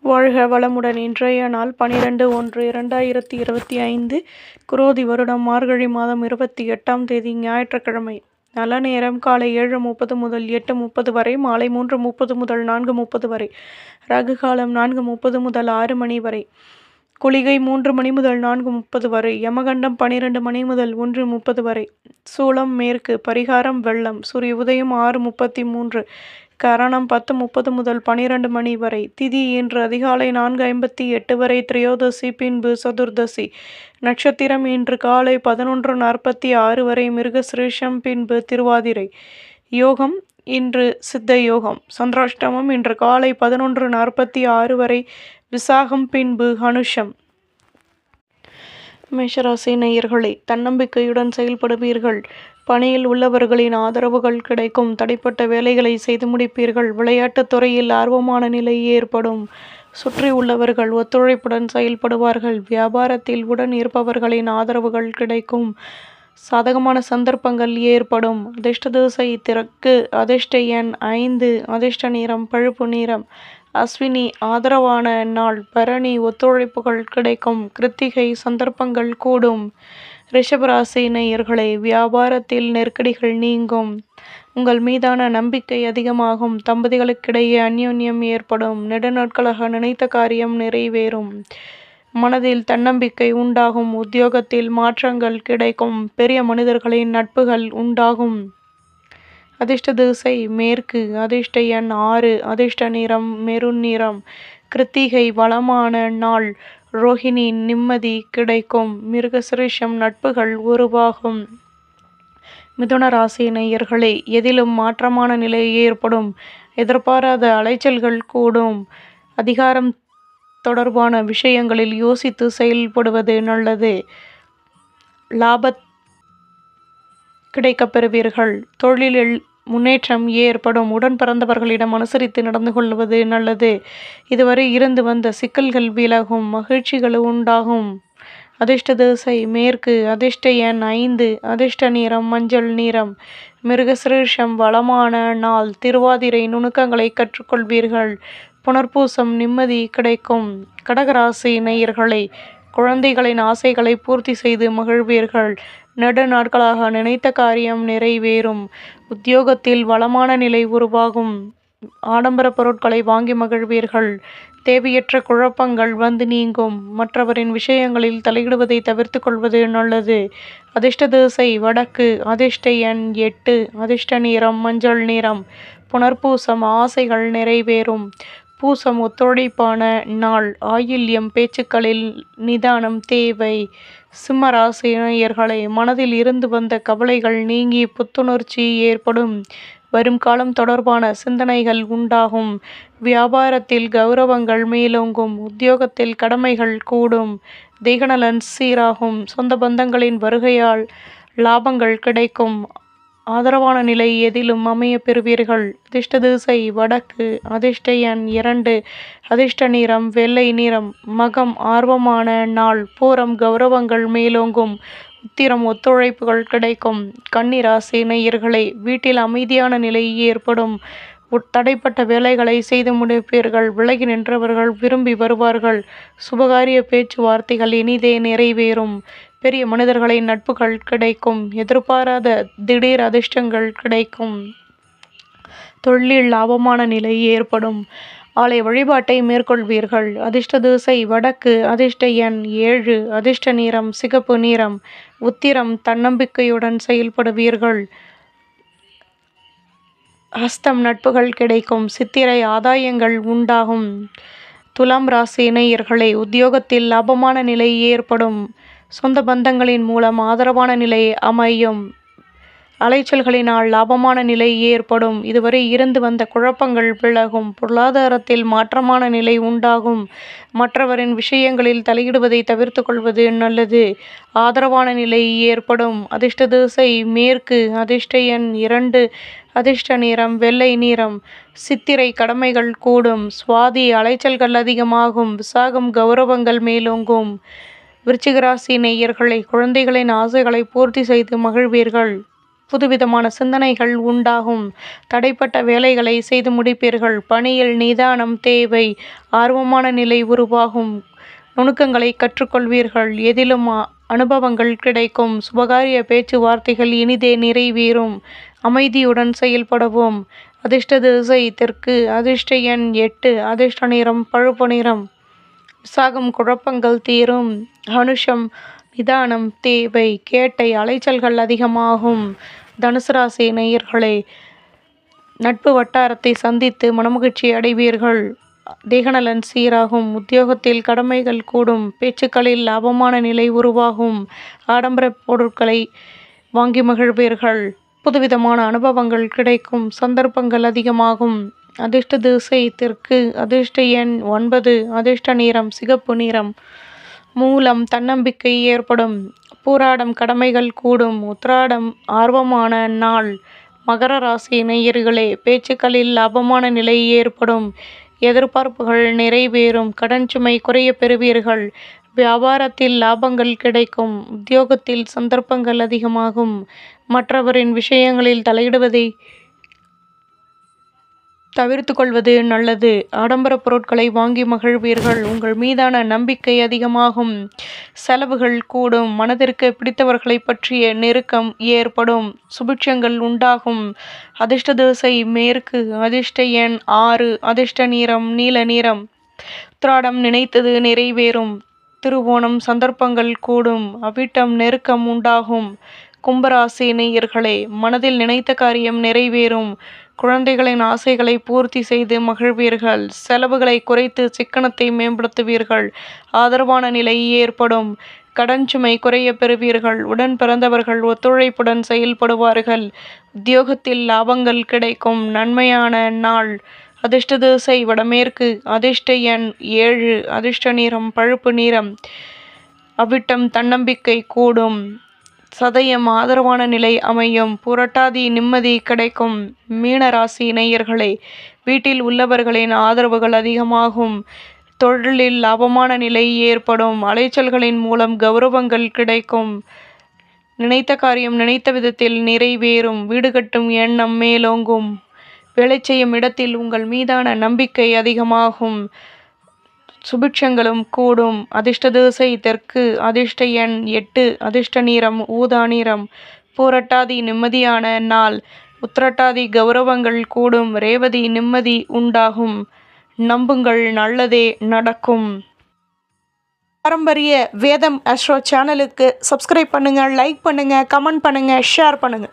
வாழ்க வளமுடன். இன்றைய நாள் 12/1/2025 குரோதி வருடம் மார்கழி மாதம் 28ஆம் தேதி ஞாயிற்றுக்கிழமை. நல்ல நேரம் காலை 7:30 முதல் 8:30 வரை, மாலை 3:30 முதல் 4:30 வரை. ராகு காலம் 4:30 முதல் 6 மணி வரை. குளிகை 3 மணி முதல் 4:30 வரை. யமகண்டம் 12 மணி முதல் 1:30 வரை. சூலம் மேற்கு. பரிகாரம் வெள்ளம். சூரிய உதயம் 6:33. கரணம் 10:30 முதல் 12 மணி வரை. திதி இன்று அதிகாலை 4:58 வரை திரையோதசி, பின்பு சதுர்தசி. நட்சத்திரம் இன்று காலை 11:46 வரை மிருகசிரீஷம், பின்பு திருவாதிரை. யோகம் இன்று சித்த யோகம். சந்திராஷ்டமம் இன்று காலை 11:46 வரை விசாகம், பின்பு அனுஷம். மேஷராசி நேயர்களே, தன்னம்பிக்கையுடன் செயல்படுவீர்கள். பணியில் உள்ளவர்களின் ஆதரவுகள் கிடைக்கும். தடைப்பட்ட வேலைகளை செய்து முடிப்பீர்கள். விளையாட்டுத் துறையில் ஆர்வமான நிலை ஏற்படும். சுற்றி உள்ளவர்கள் ஒத்துழைப்புடன் செயல்படுவார்கள். வியாபாரத்தில் உடன் இருப்பவர்களின் ஆதரவுகள் கிடைக்கும். சாதகமான சந்தர்ப்பங்கள் ஏற்படும். அதிர்ஷ்ட திசை தெற்கு. அதிர்ஷ்ட எண் 5. அதிர்ஷ்ட நிறம் பழுப்பு நிறம். அஸ்வினி ஆதரவான நாள். பரணி ஒத்துழைப்புகள் கிடைக்கும். கிருத்திகை சந்தர்ப்பங்கள் கூடும். ரிஷபராசி நேயர்களே, வியாபாரத்தில் நெருக்கடிகள் நீங்கும். உங்கள் மீதான நம்பிக்கை அதிகமாகும். தம்பதிகளுக்கிடையே அந்யோன்யம் ஏற்படும். நெடுநாட்களாக நினைத்த காரியம் நிறைவேறும். மனதில் தன்னம்பிக்கை உண்டாகும். உத்தியோகத்தில் மாற்றங்கள் கிடைக்கும். பெரிய மனிதர்களின் நட்புகள் உண்டாகும். அதிர்ஷ்ட திசை மேற்கு. அதிர்ஷ்ட எண் 6. அதிர்ஷ்ட நிறம் மெரூன் நிறம். கிருத்திகை வளமான நாள். ரோஹிணி நிம்மதி கிடைக்கும். மிருகசிரீஷம் நட்புகள் உருவாகும். மிதுன ராசி நேயர்களே, எதிலும் மாற்றமான நிலை ஏற்படும். எதிர்பாராத அலைச்சல்கள் கூடும். அதிகாரம் தொடர்பான விஷயங்களில் யோசித்து செயல்படுவது நல்லது. லாபத் கிடைக்கப் பெறுவீர்கள். தொழிலில் முன்னேற்றம் ஏற்படும். உடன் பிறந்தவர்களிடம் அனுசரித்து நடந்து கொள்வது நல்லது. இதுவரை இருந்து வந்த சிக்கல்கள் விலகும். மகிழ்ச்சிகள் உண்டாகும். அதிர்ஷ்ட திசை மேற்கு. அதிர்ஷ்ட எண் 5. அதிர்ஷ்ட நிறம் மஞ்சள் நிறம். மிருகசிரீஷம் வளமான நாள். திருவாதிரை நுணுக்கங்களை கற்றுக்கொள்வீர்கள். புனர்பூசம் நிம்மதி கிடைக்கும். கடகராசி நேயர்களே, குழந்தைகளின் ஆசைகளை பூர்த்தி செய்து மகிழ்வீர்கள். நெடு நாட்களாக நினைத்த காரியம் நிறைவேறும். உத்தியோகத்தில் வளமான நிலை உருவாகும். ஆடம்பர பொருட்களை வாங்கி மகிழ்வீர்கள். தேவையற்ற குழப்பங்கள் வந்து நீங்கும். மற்றவரின் விஷயங்களில் தலையிடுவதை தவிர்த்து கொள்வது நல்லது. அதிர்ஷ்ட திசை வடக்கு. அதிர்ஷ்ட எண் 8. அதிர்ஷ்ட நிறம் மஞ்சள் நிறம். புனர்பூசம் ஆசைகள் நிறைவேறும். பூசம் ஒத்துழைப்பான நாள். ஆயில்யம் பேச்சுக்களில் நிதானம் தேவை. சிம்மராசி நேயர்களே, மனதில் இருந்து வந்த கவலைகள் நீங்கி புத்துணர்ச்சி ஏற்படும். வரும் காலம் தொடர்பான சிந்தனைகள் உண்டாகும். வியாபாரத்தில் கௌரவங்கள் மேலோங்கும். உத்தியோகத்தில் கடமைகள் கூடும். தேகநலன் சீராகும். சொந்த பந்தங்களின் வருகையால் லாபங்கள் கிடைக்கும். ஆதரவான நிலை எதிலும் அமைய பெறுவீர்கள். அதிர்ஷ்ட திசை வடக்கு. அதிர்ஷ்ட எண் 2. அதிர்ஷ்ட நிறம் வெள்ளை நிறம். மகம் ஆர்வமான நாள். பூரம் கௌரவங்கள் மேலோங்கும். உத்திரம் ஒத்துழைப்புகள் கிடைக்கும். கன்னிராசி நேயர்களே, வீட்டில் அமைதியான நிலை ஏற்படும். தடைப்பட்ட வேலைகளை செய்து முடிப்பீர்கள். விலகி நின்றவர்கள் விரும்பி வருவார்கள். சுபகாரிய பேச்சுவார்த்தைகள் இனிதே நிறைவேறும். பெரிய மனிதர்களின் நட்புகள் கிடைக்கும். எதிர்பாராத திடீர் அதிர்ஷ்டங்கள் கிடைக்கும். தொழிலில் லாபமான நிலை ஏற்படும். ஆலய வழிபாட்டை மேற்கொள்வீர்கள். அதிர்ஷ்ட திசை வடக்கு. அதிர்ஷ்ட எண் 7. அதிர்ஷ்ட நிறம் சிகப்பு நிறம். உத்திரம் தன்னம்பிக்கையுடன் செயல்படுவீர்கள். ஹஸ்தம் நட்புகள் கிடைக்கும். சித்திரை ஆதாயங்கள் உண்டாகும். துலாம் ராசி நேயர்களே, உத்தியோகத்தில் லாபமான நிலை ஏற்படும். சொந்த பந்தங்களின் மூலம் ஆதரவான நிலை அமையும். அலைச்சல்களினால் லாபமான நிலை ஏற்படும். இதுவரை இருந்து வந்த குழப்பங்கள் விலகும். பொருளாதாரத்தில் மாற்றமான நிலை உண்டாகும். மற்றவரின் விஷயங்களில் தலையிடுவதை தவிர்த்து கொள்வது நல்லது. ஆதரவான நிலை ஏற்படும். அதிர்ஷ்ட திசை மேற்கு. அதிர்ஷ்ட எண் 2. அதிர்ஷ்ட நிறம் வெள்ளை நிறம். சித்திரை கடமைகள் கூடும். சுவாதி அலைச்சல்கள் அதிகமாகும். விசாகம் கௌரவங்கள் மேலோங்கும். விருச்சிகராசி நேயர்களை, குழந்தைகளின் ஆசைகளை பூர்த்தி செய்து மகிழ்வீர்கள். புதுவிதமான சிந்தனைகள் உண்டாகும். தடைப்பட்ட வேலைகளை செய்து முடிப்பீர்கள். பணியில் நிதானம் தேவை. ஆர்வமான நிலை உருவாகும். நுணுக்கங்களை கற்றுக்கொள்வீர்கள். எதிலும் அனுபவங்கள் கிடைக்கும். சுபகாரிய பேச்சுவார்த்தைகள் இனிதே நிறைவேறும். அமைதியுடன் செயல்படவும். அதிர்ஷ்ட திசை தெற்கு. அதிர்ஷ்ட எண் 8. அதிர்ஷ்ட நிறம் பழுப்பு நிறம். விசாகம் குழப்பங்கள் தீரும். அனுஷம் நிதானம் தேவை. கேட்டை அலைச்சல்கள் அதிகமாகும். தனுசு ராசி நேயர்களே, நட்பு வட்டாரத்தை சந்தித்து மனமகிழ்ச்சி அடைவீர்கள். தேகநலன் சீராகும். உத்தியோகத்தில் கடமைகள் கூடும். பேச்சுக்களில் லாபமான நிலை உருவாகும். ஆடம்பர பொருட்களை வாங்கி மகிழ்வீர்கள். புதுவிதமான அனுபவங்கள் கிடைக்கும். சந்தர்ப்பங்கள் அதிகமாகும். அதிர்ஷ்ட திசை தெற்கு. அதிர்ஷ்ட எண் 9. அதிர்ஷ்ட நிறம் சிகப்பு நிறம். மூலம் தன்னம்பிக்கை ஏற்படும். பூராடம் கடமைகள் கூடும். உத்திராடம் ஆர்வமான நாள். மகர ராசி நேயர்களே, பேச்சுக்களில் லாபமான நிலை ஏற்படும். எதிர்பார்ப்புகள் நிறைவேறும். கடன் சுமை குறைய பெறுவீர்கள். வியாபாரத்தில் லாபங்கள் கிடைக்கும். உத்தியோகத்தில் சந்தர்ப்பங்கள் அதிகமாகும். மற்றவரின் விஷயங்களில் தலையிடுவதை தவிர்த்து கொள்வது நல்லது. ஆடம்பர பொருட்களை வாங்கி மகிழ்வீர்கள். உங்கள் மீதான நம்பிக்கை அதிகமாகும். செலவுகள் கூடும். மனதிற்கு பிடித்தவர்களை பற்றிய நெருக்கம் ஏற்படும். சுபிட்சங்கள் உண்டாகும். அதிர்ஷ்ட திசை மேற்கு. அதிர்ஷ்ட எண் 6. அதிர்ஷ்ட நிறம் நீல நிறம். உத்திராடம் நினைத்தது நிறைவேறும். திருவோணம் சந்தர்ப்பங்கள் கூடும். அவிட்டம் நெருக்கம் உண்டாகும். கும்பராசி நேயர்களே, மனதில் நினைத்த காரியம் நிறைவேறும். குழந்தைகளின் ஆசைகளை பூர்த்தி செய்து மகிழ்வீர்கள். செலவுகளை குறைத்து சிக்கனத்தை மேம்படுத்துவீர்கள். ஆதரவான நிலை ஏற்படும். கடன் சுமை குறைய பெறுவீர்கள். உடன் பிறந்தவர்கள் ஒத்துழைப்புடன் செயல்படுவார்கள். உத்தியோகத்தில் லாபங்கள் கிடைக்கும். நன்மையான நாள். அதிர்ஷ்ட திசை வடமேற்கு. அதிர்ஷ்ட எண் 7. அதிர்ஷ்ட நிறம் பழுப்பு நிறம். அவிட்டம் தன்னம்பிக்கை கூடும். சதயம் ஆதரவான நிலை அமையும். புரட்டாதி நிம்மதி கிடைக்கும். மீன ராசி நேயர்களே, வீட்டில் உள்ளவர்களின் ஆதரவுகள் அதிகமாகும். தொழிலில் லாபமான நிலை ஏற்படும். அலைச்சல்களின் மூலம் கௌரவங்கள் கிடைக்கும். நினைத்த காரியம் நினைத்த விதத்தில் நிறைவேறும். வீடு கட்டும் எண்ணம் மேலோங்கும். வேலை செய்யும் இடத்தில் உங்கள் மீதான நம்பிக்கை அதிகமாகும். சுபிட்சங்களும் கூடும். அதிர்ஷ்ட திசை தெற்கு. அதிர்ஷ்ட எண் 8. அதிர்ஷ்ட நிறம் ஊதா நிறம். பூரட்டாதி நிம்மதியான நாள். உத்திரட்டாதி கௌரவங்கள் கூடும். ரேவதி நிம்மதி உண்டாகும். நம்புங்கள், நல்லதே நடக்கும். பாரம்பரிய வேதம் அஸ்ட்ரோ சேனலுக்கு சப்ஸ்கிரைப் பண்ணுங்க, லைக் பண்ணுங்க, கமெண்ட் பண்ணுங்க, ஷேர் பண்ணுங்க.